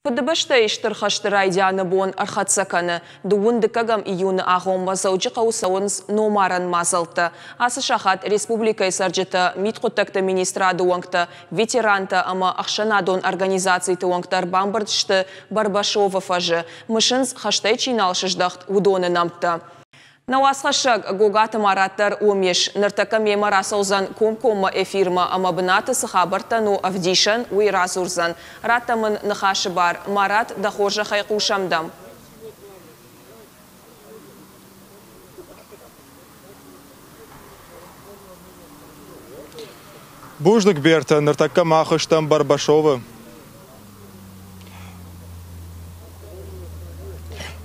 Пыдыбышта иштырхаштыр айдяны буын архатсаканы, дуындыкагам июны ағон мазауджы қаусауыныз номарын мазылты. Асы шахат республика сарджыты митқұттақты министра дуаңты, ветеранты ама ақшанадон организации туаңтар бамбырдышты Барбашова фажы. Мышынз хаштай чиналшыждақт удоны намты. Науасхашак гогаты мараттар умеш, ныртака мемара саузан комкома эфирма амабынаты сахабартану авдишан уйразурзан. Раттамын нахашы бар, марат дахожа хайқушамдам. Бужник берта, ныртака махыштам Барбашова.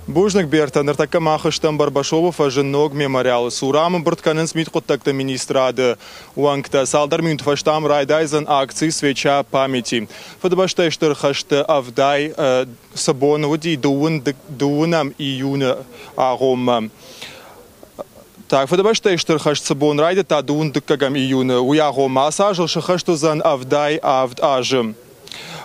Бужник берта, ныртака махыштам Барбашова фажынног мемориалы. Сурамы бұртканын смитқұттақты министрады. Уаңкта салдар мюнтфаштам райдайзан акции свеча памяти. Фадбашта иштырхашты авдай сабон води дуынам июны ағома. Так, фадбашта иштырхашты сабон райды та дуын дыккагам июны. Уяғома асажыл шыхаштызан авдай авдажым.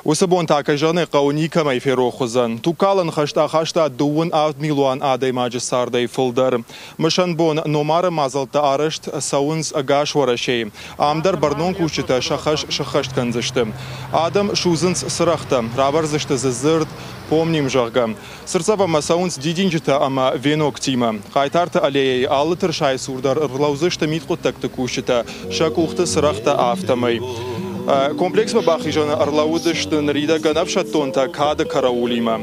Усабон така жаны қауыника майферохузан. Тукалан хашта дуын авд милуан адай маджисардай фылдар. Мышан бон номары мазалта арышт сауынз агаш варашей. Амдар барнон кучита шахашт канзышты. Адам шузынс сырахта. Рабарзышты зызырд помним жағга. Сырцава сауынз дидинжита ама венок тима. Қайтарты алеей алы тыршай сурдар ырлаузышты митқуттакты кучита. Шакухты сырахта автомай. Комплекс бахижана арлаудышты нарида ганавшаттонта када караулима.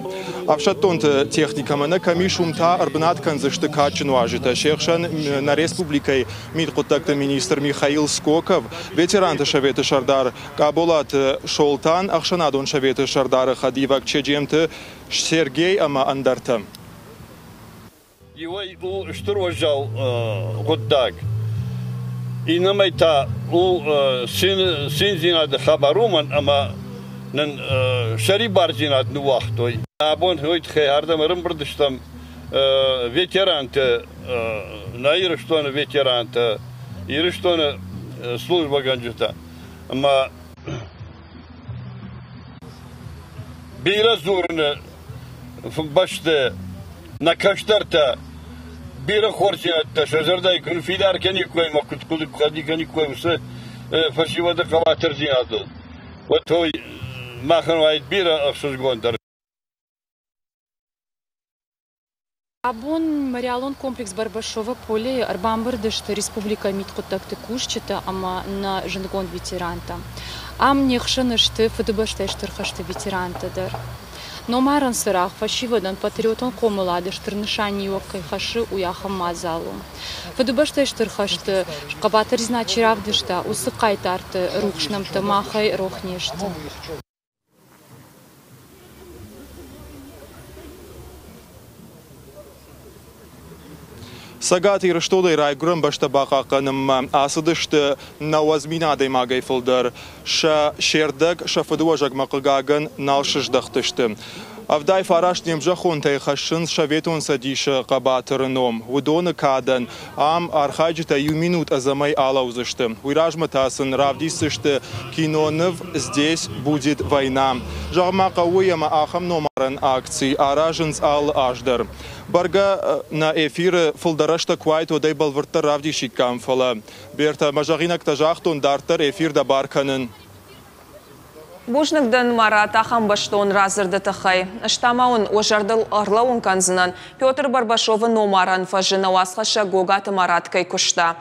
Авшаттонта техникамана камишумта арбнатканзышты качынуажита. Шехшан на республикой митқуттакты министр Михаил Скоков, ветеранты шаветы шардар Каболат Шолтан, Ахшанадон шаветы шардары Хадивак Чеджемты Сергей Ама Андарта. Его штурвожал Гуддаг. И намайта у синзинад хабаруман ама нан шарибарзинад нуахтой. Абон хойт хеардам рымбрдыштам ветеранты наирыштоны ветеранты ирыштоны служба ганджута. Ама биразурны башты на каштарта бира хорсиятта шазардай күн фидар кеникой макут кулик хади кеникой усе фашивада каватер зинаду. Вот той махан вайт бира ахшузгондар. Абон мариалон комплекс Барбашова поле арбамбырдышты республика митқуттакты кушчита ама на жындгон ветеранта. Ам нехшынышты фдбашты штырхашты ветерантадар. Номаран сырах фашивадан патриотон комылады штырнышани юаккай хашы уяхам мазалу. Фдбашты штырхашты кабатыр значиравдышта усы кайтарты рухшнамты махай рохнешты. Сагати раштодай райграм башта бақақаным асыдышты науазминадай магай фылдар. Ша шердаг шафадуажак мақылгаган налшыждақтышты. Авдай фараш немжахон тайхашын шаветон садиша қабатырыном. Удоны кадан ам архаджита юминут азамай алаузышты. Уйражматасын равдисышты кинонов здесь будет война. Жағмақа уяма ахам номаран акций аражынс ал аждар. Барга на эфир фылдарашта квайт одай балвырта равдиши камфала. Берта мажағинак тажақтон дартар эфирда барканын. Бужныкдан марат ахам баштон разырды тахай. Штамаун ожардыл арлауын канзынан Петр Барбашова номаран фажына уасхаша гогаты мараткай кушта.